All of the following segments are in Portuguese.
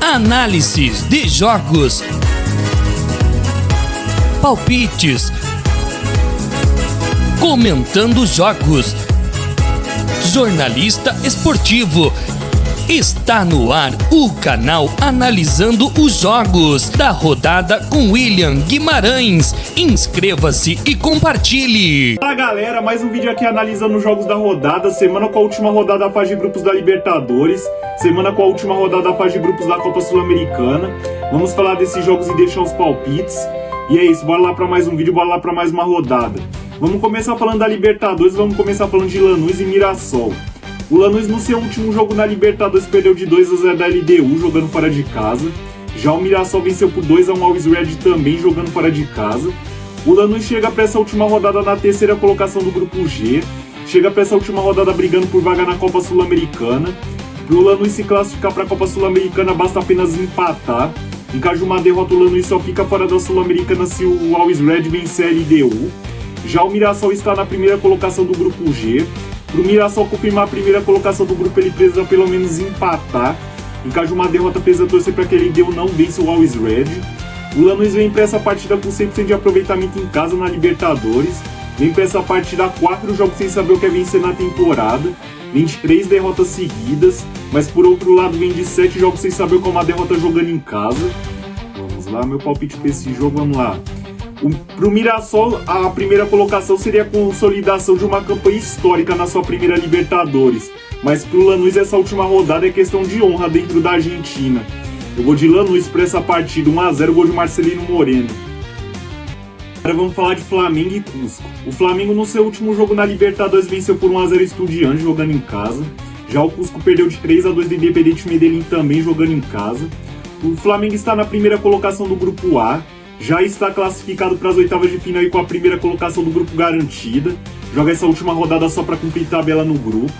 Análises de jogos, palpites, comentando jogos, jornalista esportivo. Está no ar o canal Analisando os Jogos da rodada com William Guimarães. Inscreva-se e compartilhe. Fala galera, mais um vídeo aqui analisando os jogos da rodada. Semana com a última rodada da fase de grupos da Libertadores, semana com a última rodada da fase de grupos da Copa Sul-Americana. Vamos falar desses jogos e deixar os palpites. E é isso, bora lá para mais um vídeo, bora lá para mais uma rodada. Vamos começar falando da Libertadores, vamos começar falando de Lanús e Mirassol. O Lanús no seu último jogo na Libertadores perdeu de 2-0 da LDU jogando fora de casa. Já o Mirassol venceu por 2-1 Always Red também jogando fora de casa. O Lanús chega para essa última rodada na terceira colocação do grupo G. Chega para essa última rodada brigando por vaga na Copa Sul-Americana. Para o Lanús se classificar para a Copa Sul-Americana basta apenas empatar. Em caso de uma derrota, o Lanús só fica fora da Sul-Americana se o Always Red vencer a LDU. Já o Mirassol está na primeira colocação do grupo G. Para o Mirassol confirmar a primeira colocação do grupo, ele precisa pelo menos empatar. Em caso de uma derrota, precisa torcer para que ele LDU não vença o Always Red. O Lanús vem para essa partida com 100% de aproveitamento em casa na Libertadores. Vem para essa partida 4 jogos sem saber o que é vencer na temporada. Vem de 3 derrotas seguidas, mas por outro lado vem de 7 jogos sem saber como a derrota jogando em casa. Vamos lá, meu palpite para esse jogo, vamos lá. Para o Mirassol, a primeira colocação seria a consolidação de uma campanha histórica na sua primeira Libertadores. Mas para o Lanús essa última rodada é questão de honra dentro da Argentina. Eu vou de Lanús para essa partida, 1-0, gol de Marcelino Moreno. Agora vamos falar de Flamengo e Cusco. O Flamengo no seu último jogo na Libertadores venceu por 1-0 Estudiantes jogando em casa. Já o Cusco perdeu de 3-2 do Independiente Medellín também jogando em casa. O Flamengo está na primeira colocação do grupo A. Já está classificado para as oitavas de final e com a primeira colocação do grupo garantida. Joga essa última rodada só para cumprir tabela no grupo.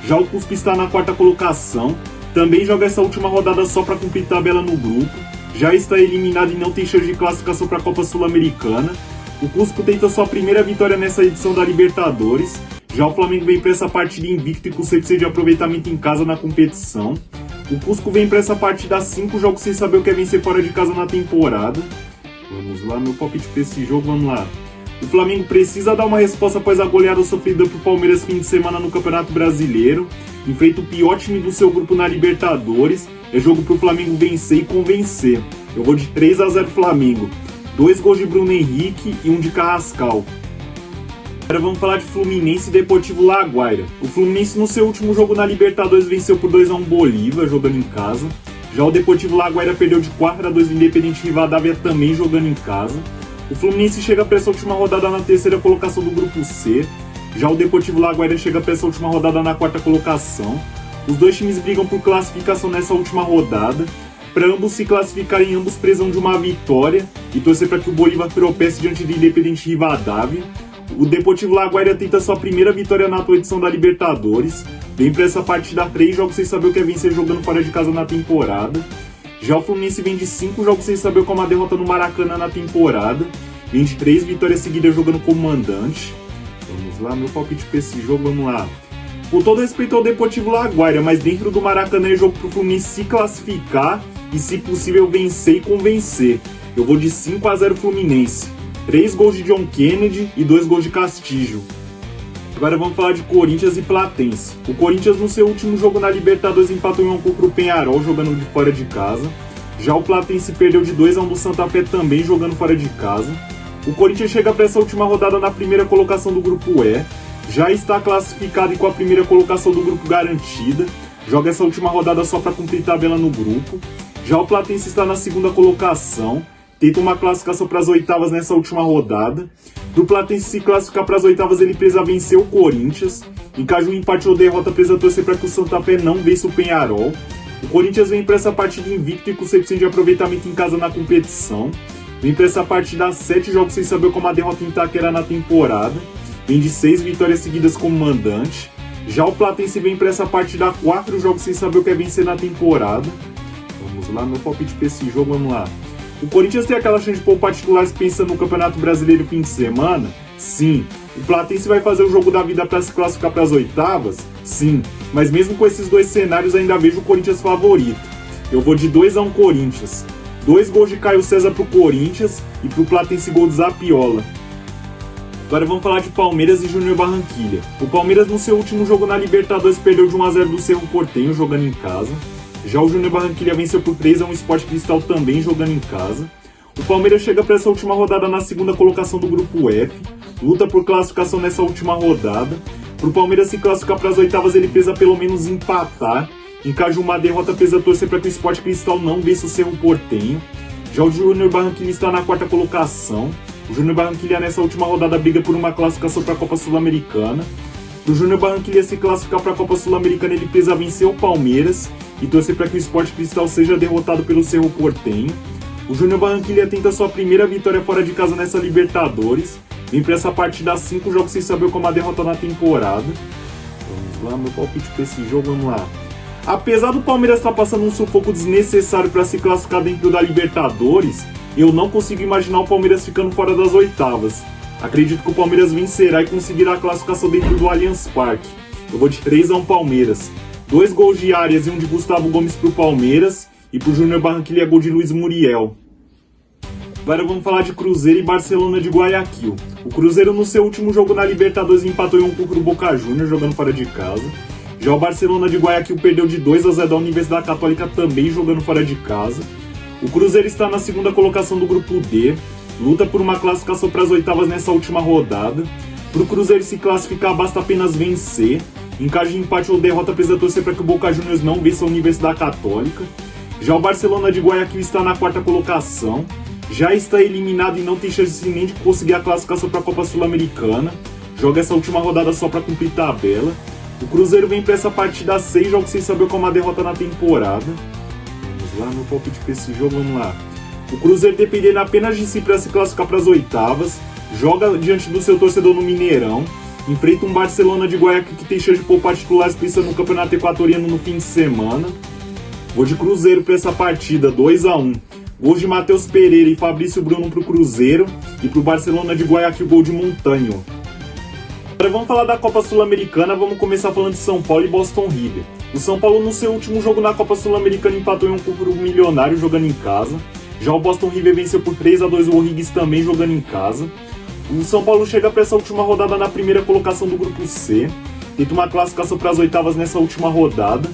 Já o Cusco está na quarta colocação. Também joga essa última rodada só para cumprir tabela no grupo. Já está eliminado e não tem chance de classificação para a Copa Sul-Americana. O Cusco tenta sua primeira vitória nessa edição da Libertadores. Já o Flamengo vem para essa partida invicto e com 100% de aproveitamento em casa na competição. O Cusco vem para essa partida 5 jogos sem saber o que é vencer fora de casa na temporada. Vamos lá, meu palpite para esse jogo, vamos lá. O Flamengo precisa dar uma resposta após a goleada sofrida por Palmeiras fim de semana no Campeonato Brasileiro. Enfrenta o pior time do seu grupo na Libertadores. É jogo para o Flamengo vencer e convencer. Eu vou de 3-0 Flamengo. 2 gols de Bruno Henrique e 1 de Carrascal. Agora vamos falar de Fluminense e Deportivo Laguaira. O Fluminense no seu último jogo na Libertadores venceu por 2-1 Bolívar, jogando em casa. Já o Deportivo Laguaira perdeu de 4-2 do Independiente Rivadavia também jogando em casa. O Fluminense chega para essa última rodada na terceira colocação do grupo C. Já o Deportivo Laguaira chega para essa última rodada na quarta colocação. Os dois times brigam por classificação nessa última rodada. Para ambos se classificarem, ambos precisam de uma vitória e torcer para que o Bolívar tropece diante do Independiente Rivadavia. O Deportivo Laguaira tenta sua primeira vitória na atual edição da Libertadores. Vem para essa partida 3 jogos sem saber o que é vencer jogando fora de casa na temporada. Já o Fluminense vem de 5 jogos sem saber como a derrota no Maracanã na temporada. Vem de 3 vitórias seguidas jogando como mandante. Vamos lá, meu palpite para esse jogo, vamos lá. Com todo respeito ao Deportivo Laguaira, mas dentro do Maracanã é jogo para o Fluminense se classificar e, se possível, vencer e convencer. Eu vou de 5-0 Fluminense. 3 gols de John Kennedy e 2 gols de Castillo. Agora vamos falar de Corinthians e Platense. O Corinthians no seu último jogo na Libertadores empatou em 1 contra o Peñarol jogando de fora de casa. Já o Platense perdeu de 2-1 do Santa Fé também jogando fora de casa. O Corinthians chega para essa última rodada na primeira colocação do grupo E. Já está classificado e com a primeira colocação do grupo garantida. Joga essa última rodada só para cumprir tabela no grupo. Já o Platense está na segunda colocação. Tenta uma classificação para as oitavas nessa última rodada. Para o Platense se classificar para as oitavas, ele precisa vencer o Corinthians. Em caso de um empate ou derrota, precisa torcer para que o Santa Fé não vença o Peñarol. O Corinthians vem para essa partida invicto e com 100% de aproveitamento em casa na competição. Vem para essa partida 7 jogos sem saber como a derrota em Itaquera na temporada. Vem de 6 vitórias seguidas como mandante. Já o Platense vem para essa partida 4 jogos sem saber o que é vencer na temporada. Vamos lá, meu palpite para esse jogo, vamos lá. O Corinthians tem aquela chance de pôr particulares pensando no Campeonato Brasileiro fim de semana? Sim. O Platense vai fazer o jogo da vida para se classificar para as oitavas? Sim. Mas mesmo com esses dois cenários, ainda vejo o Corinthians favorito. Eu vou de 2-1 Corinthians. 2 gols de Caio César pro Corinthians e pro Platense gol de Zapiola. Agora vamos falar de Palmeiras e Júnior Barranquilla. O Palmeiras no seu último jogo na Libertadores perdeu de 1-0 do Cerro Porteño jogando em casa. Já o Júnior Barranquilla venceu por 3-1 o Sport Cristal também jogando em casa. O Palmeiras chega para essa última rodada na segunda colocação do grupo F, luta por classificação nessa última rodada. Para o Palmeiras se classificar para as oitavas, ele precisa pelo menos empatar. Em caso de uma derrota, precisa torcer para que o Sport Cristal não vença o Cerro Porteño. Já o Júnior Barranquilla está na quarta colocação. O Júnior Barranquilla nessa última rodada briga por uma classificação para a Copa Sul-Americana. Para o Júnior Barranquilla se classificar para a Copa Sul-Americana, ele precisa vencer o Palmeiras e torcer para que o Sport Cristal seja derrotado pelo Cerro Porteño. O Júnior Barranquilla tenta sua primeira vitória fora de casa nessa Libertadores. Vem para essa partida 5 jogos sem saber como a derrota na temporada. Vamos lá, meu palpite para esse jogo, vamos lá. Apesar do Palmeiras estar passando um sufoco desnecessário para se classificar dentro da Libertadores, eu não consigo imaginar o Palmeiras ficando fora das oitavas. Acredito que o Palmeiras vencerá e conseguirá a classificação dentro do Allianz Parque. Eu vou de 3-1 Palmeiras. 2 gols de Arias e um de Gustavo Gomes pro Palmeiras. E pro Júnior Barranquilla gol de Luiz Muriel. Agora vamos falar de Cruzeiro e Barcelona de Guayaquil. O Cruzeiro no seu último jogo na Libertadores empatou em 1 contra o Boca Juniors jogando fora de casa. Já o Barcelona de Guayaquil perdeu de 2-0 da Universidade Católica também jogando fora de casa. O Cruzeiro está na segunda colocação do grupo D, luta por uma classificação para as oitavas nessa última rodada. Para o Cruzeiro se classificar basta apenas vencer. Em caso de empate ou derrota precisa torcer para que o Boca Juniors não vença a Universidade Católica. Já o Barcelona de Guayaquil está na quarta colocação, já está eliminado e não tem chance nem de conseguir a classificação para a Copa Sul-Americana. Joga essa última rodada só para cumprir tabela. O Cruzeiro vem para essa partida 6 jogos sem saber como a derrota na temporada. Vamos lá, meu palpite para esse jogo, vamos lá. O Cruzeiro dependendo apenas de si para se classificar para as oitavas, joga diante do seu torcedor no Mineirão, enfrenta um Barcelona de Guayaquil que tem chance de poupar titulares pensando no Campeonato Equatoriano no fim de semana. Vou de Cruzeiro para essa partida, 2-1. Gols de Matheus Pereira e Fabrício Bruno para o Cruzeiro e para o Barcelona de Guayaquil gol de Montanho. Agora vamos falar da Copa Sul-Americana, vamos começar falando de São Paulo e Boston River. O São Paulo no seu último jogo na Copa Sul-Americana empatou em 1 contra o Milionário jogando em casa. Já o Boston River venceu por 3-2 o O'Higgins também jogando em casa. O São Paulo chega para essa última rodada na primeira colocação do grupo C, tenta uma classificação para as oitavas nessa última rodada.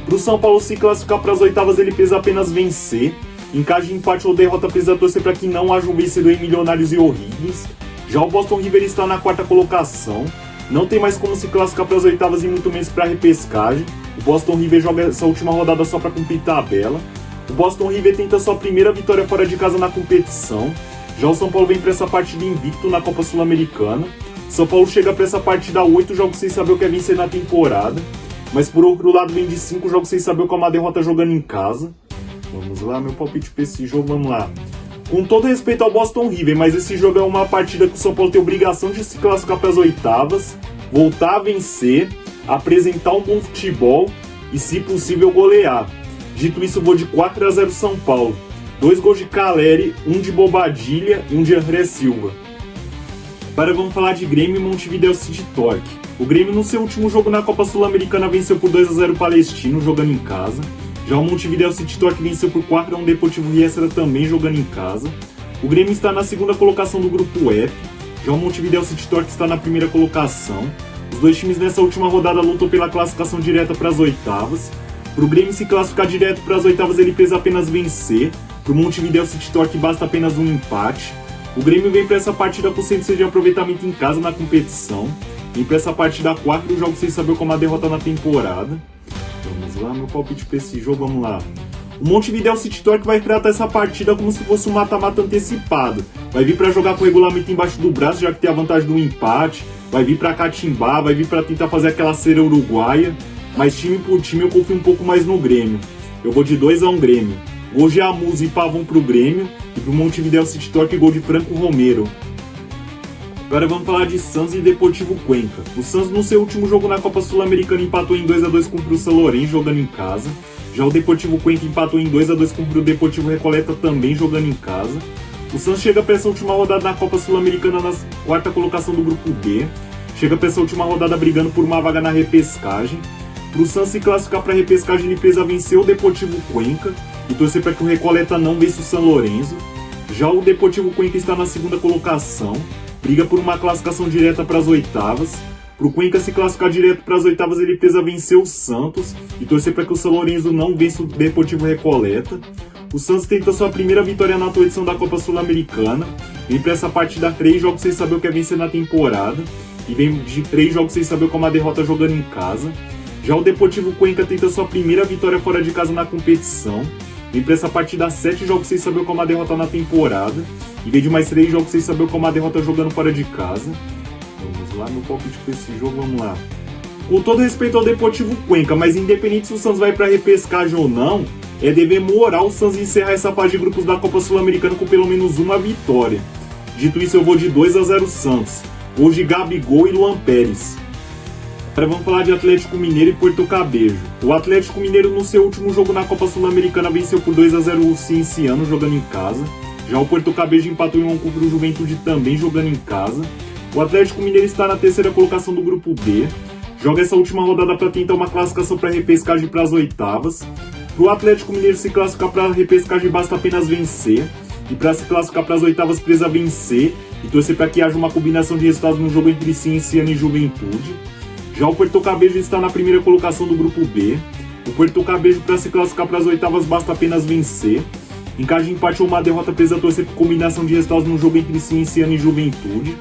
Para o São Paulo se classificar para as oitavas, ele precisa apenas vencer. Em caso de empate ou derrota, precisa torcer para que não haja um vencedor em Milionários e O'Higgins. Já o Boston River está na quarta colocação. Não tem mais como se classificar para as oitavas e muito menos para a repescagem. O Boston River joga essa última rodada só para cumprir tabela. O Boston River tenta sua primeira vitória fora de casa na competição. Já o São Paulo vem para essa partida invicto na Copa Sul-Americana. O São Paulo chega para essa partida 8 jogos sem saber o que é vencer na temporada. Mas por outro lado vem de 5 jogos sem saber como a derrota jogando em casa. Vamos lá, meu palpite para esse jogo, vamos lá. Com todo respeito ao Boston River, mas esse jogo é uma partida que o São Paulo tem obrigação de se classificar para as oitavas, voltar a vencer, apresentar um bom futebol e, se possível, golear. Dito isso, vou de 4-0 São Paulo. 2 gols de Caleri, 1 de Bobadilha e 1 de André Silva. Agora vamos falar de Grêmio e Montevideo City Torque. O Grêmio no seu último jogo na Copa Sul-Americana venceu por 2-0 o Palestino jogando em casa. Já o Montevideo City Torque venceu por 4-1 o Deportivo Riestra também jogando em casa. O Grêmio está na segunda colocação do grupo F. Já o Montevideo City Torque está na primeira colocação. Os dois times nessa última rodada lutam pela classificação direta para as oitavas. Para o Grêmio se classificar direto para as oitavas, ele precisa apenas vencer. Para o Montevideo City Torque basta apenas um empate. O Grêmio vem para essa partida com 100% de aproveitamento em casa na competição. Vem para essa partida 4 jogos sem saber como a derrota na temporada. Vamos lá, meu palpite para esse jogo, vamos lá. O Montevideo City Torque vai tratar essa partida como se fosse um mata-mata antecipado. Vai vir para jogar com o regulamento embaixo do braço, já que tem a vantagem do empate. Vai vir para catimbar, vai vir para tentar fazer aquela cera uruguaia. Mas time por time eu confio um pouco mais no Grêmio. Eu vou de 2-1 Grêmio. Gol de Amuso e Pavão pro Grêmio. E pro Montevideo City Torque gol de Franco Romero. Agora vamos falar de Santos e Deportivo Cuenca. O Santos no seu último jogo na Copa Sul-Americana empatou em 2-2 contra o São Lourenço jogando em casa. Já o Deportivo Cuenca empatou em 2-2 contra o Deportivo Recoleta também jogando em casa. O Santos chega para essa última rodada na Copa Sul-Americana na quarta colocação do grupo B. Chega para essa última rodada brigando por uma vaga na repescagem. Pro Santos se classificar para a repescagem, ele precisa vencer o Deportivo Cuenca e torcer para que o Recoleta não vença o San Lorenzo. Já o Deportivo Cuenca está na segunda colocação, briga por uma classificação direta para as oitavas. Pro Cuenca se classificar direto para as oitavas, ele precisa vencer o Santos e torcer para que o San Lorenzo não vença o Deportivo Recoleta. O Santos tenta sua primeira vitória na atual edição da Copa Sul-Americana, vem para essa partida 3 jogos sem saber o que é vencer na temporada, e vem de 3 jogos sem saber como a derrota jogando em casa. Já o Deportivo Cuenca tenta sua primeira vitória fora de casa na competição, vem para essa partida 7 jogos sem saber como a derrota na temporada, e vem de mais 3 jogos sem saber como a derrota jogando fora de casa. Vamos lá, meu palpite para esse jogo, vamos lá. Com todo respeito ao Deportivo Cuenca, mas independente se o Santos vai para repescagem ou não, é dever moral o Santos encerrar essa fase de grupos da Copa Sul-Americana com pelo menos uma vitória. Dito isso, eu vou de 2-0 Santos. Gols de Gabigol e Luan Pérez. Agora vamos falar de Atlético Mineiro e Puerto Cabello. O Atlético Mineiro no seu último jogo na Copa Sul-Americana venceu por 2-0 o Cienciano jogando em casa. Já o Puerto Cabello empatou em 1 contra o Juventude também jogando em casa. O Atlético Mineiro está na terceira colocação do grupo B. Joga essa última rodada para tentar uma classificação para repescagem para as oitavas. Para o Atlético Mineiro se classificar para a repescagem basta apenas vencer. E para se classificar para as oitavas precisa vencer e torcer para que haja uma combinação de resultados no jogo entre Cienciano e Juventude. Já o Puerto Cabello está na primeira colocação do grupo B. O Puerto Cabello para se classificar para as oitavas basta apenas vencer. Em caso de empate ou uma derrota precisa torcer por combinação de resultados no jogo entre Cienciano e Juventude.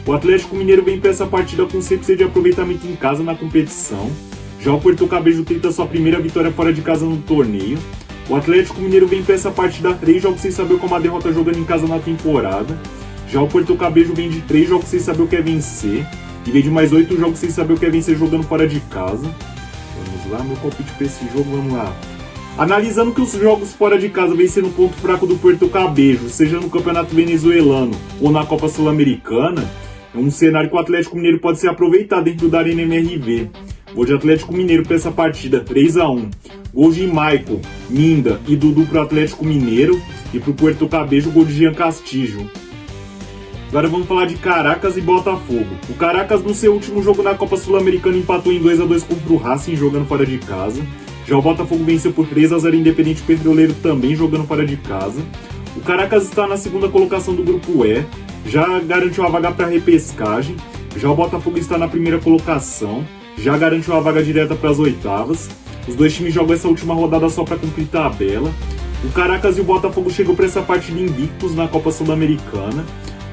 O Atlético Mineiro vem para essa partida com 100% de aproveitamento em casa na competição. Já o Puerto Cabello tenta sua primeira vitória fora de casa no torneio. O Atlético Mineiro vem para essa partida 3 jogos sem saber como a derrota jogando em casa na temporada. Já o Puerto Cabello vem de 3 jogos sem saber o que é vencer. E vem de mais 8 jogos sem saber o que é vencer jogando fora de casa. Vamos lá, meu palpite para esse jogo, vamos lá. Analisando que os jogos fora de casa vêm sendo ponto fraco do Puerto Cabello, seja no Campeonato Venezuelano ou na Copa Sul-Americana, é um cenário que o Atlético Mineiro pode ser aproveitado dentro da Arena MRV. Vou de Atlético Mineiro para essa partida, 3-1. Gols de Michael, Minda e Dudu para o Atlético Mineiro. E para o Puerto Cabello, gol de Jean Castillo. Agora vamos falar de Caracas e Botafogo. O Caracas no seu último jogo na Copa Sul-Americana empatou em 2-2 contra o Racing jogando fora de casa. Já o Botafogo venceu por 3-0 Independente Petroleiro também jogando fora de casa. O Caracas está na segunda colocação do grupo E, já garantiu a vaga para a repescagem. Já o Botafogo está na primeira colocação, já garantiu a vaga direta para as oitavas. Os dois times jogam essa última rodada só para cumprir tabela. O Caracas e o Botafogo chegam para essa partida invictos na Copa Sul-Americana.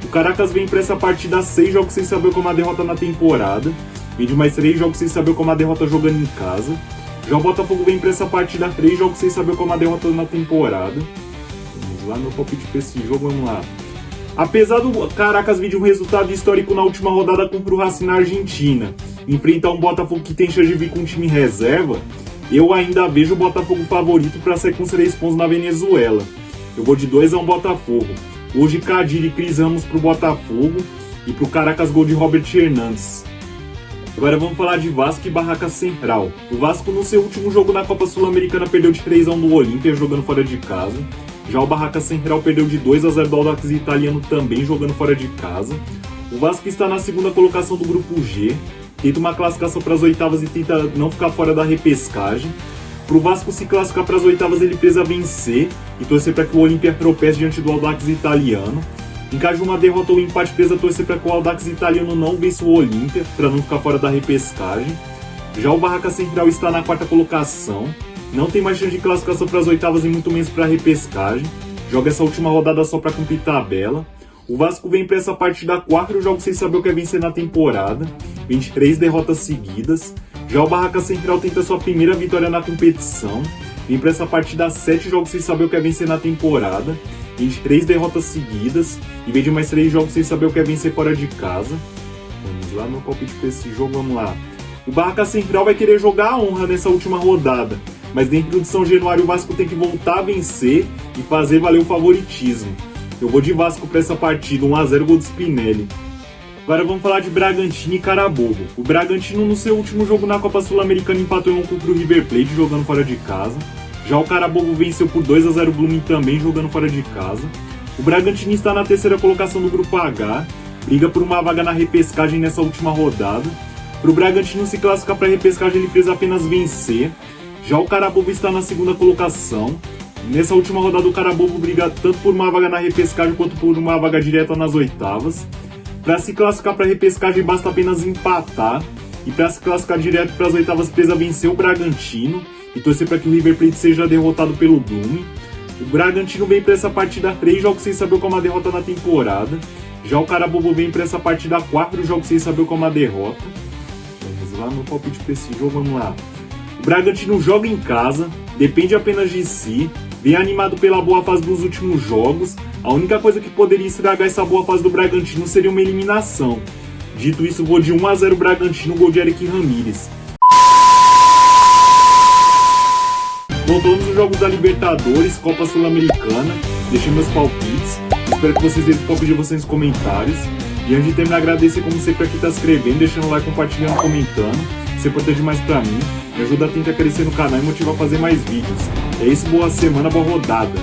O Caracas vem para essa partida 6 jogos sem saber como a derrota na temporada. Vem de mais 3 jogos sem saber como a derrota jogando em casa. Já o Botafogo vem para essa partida 3 jogos sem saber como a derrota na temporada. Vamos lá, meu palpite para esse jogo, vamos lá. Apesar do Caracas vir de um resultado histórico na última rodada contra o Racing na Argentina, enfrentar um Botafogo que tem chance de vir com um time reserva, eu ainda vejo o Botafogo favorito para sair com 3 pontos na Venezuela. Eu vou de 2-1 Botafogo. Hoje Kadir e Cris Ramos pro Botafogo e pro Caracas gol de Robert Hernandes. Agora vamos falar de Vasco e Barraca Central. O Vasco no seu último jogo na Copa Sul-Americana perdeu de 3-1 no Olímpia jogando fora de casa. Já o Barraca Central perdeu de 2-0 do Audax Italiano também jogando fora de casa. O Vasco está na segunda colocação do grupo G, tenta uma classificação para as oitavas e tenta não ficar fora da repescagem. Para o Vasco se classificar para as oitavas ele precisa vencer e torcer para que o Olímpia tropece diante do Audax Italiano. Em caso de uma derrota ou empate precisa torcer para que o Audax Italiano não vença o Olímpia para não ficar fora da repescagem. Já o Barraca Central está na quarta colocação, não tem mais chance de classificação para as oitavas e muito menos para a repescagem. Joga essa última rodada só para cumprir tabela. O Vasco vem para essa partida 4 jogos sem saber o que é vencer na temporada, 23 derrotas seguidas. Já o Barraca Central tenta sua primeira vitória na competição, vem para essa partida 7 jogos sem saber o que é vencer na temporada, 23 derrotas seguidas e vem de mais 3 jogos sem saber o que é vencer fora de casa. Vamos lá, meu palpite para esse jogo, vamos lá. O Barraca Central vai querer jogar a honra nessa última rodada, mas dentro de São Januário o Vasco tem que voltar a vencer e fazer valer o favoritismo. Eu vou de Vasco para essa partida, 1-0 gol de Spinelli. Agora vamos falar de Bragantino e Carabobo. O Bragantino no seu último jogo na Copa Sul-Americana empatou em 1 contra o River Plate jogando fora de casa. Já o Carabobo venceu por 2-0 o Blooming também jogando fora de casa. O Bragantino está na terceira colocação do grupo H, briga por uma vaga na repescagem nessa última rodada. Para o Bragantino se classificar para a repescagem, ele precisa apenas vencer. Já o Carabobo está na segunda colocação. Nessa última rodada, o Carabobo briga tanto por uma vaga na repescagem quanto por uma vaga direta nas oitavas. Para se classificar para a repescagem, basta apenas empatar. E para se classificar direto para as oitavas, precisa vencer o Bragantino e torcer para que o River Plate seja derrotado pelo Dumi. O Bragantino vem para essa partida 3 jogos sem saber qual é uma derrota na temporada. Já o Carabobo vem para essa partida 4 jogos sem saber qual é uma derrota. Vamos lá no palpite para esse jogo, vamos lá. O Bragantino joga em casa, depende apenas de si, vem animado pela boa fase dos últimos jogos. A única coisa que poderia estragar essa boa fase do Bragantino seria uma eliminação. Dito isso, vou de 1-0 Bragantino, gol de Eric Ramírez. Voltamos nos jogos da Libertadores, Copa Sul-Americana. Deixei meus palpites. Espero que vocês deixem o palpite de vocês nos comentários. E antes de terminar, agradecer como sempre a quem está se inscrevendo, deixando o like, compartilhando, comentando. Isso é importante demais pra mim. Me ajuda a tentar crescer no canal e motivar a fazer mais vídeos. É isso, boa semana, boa rodada.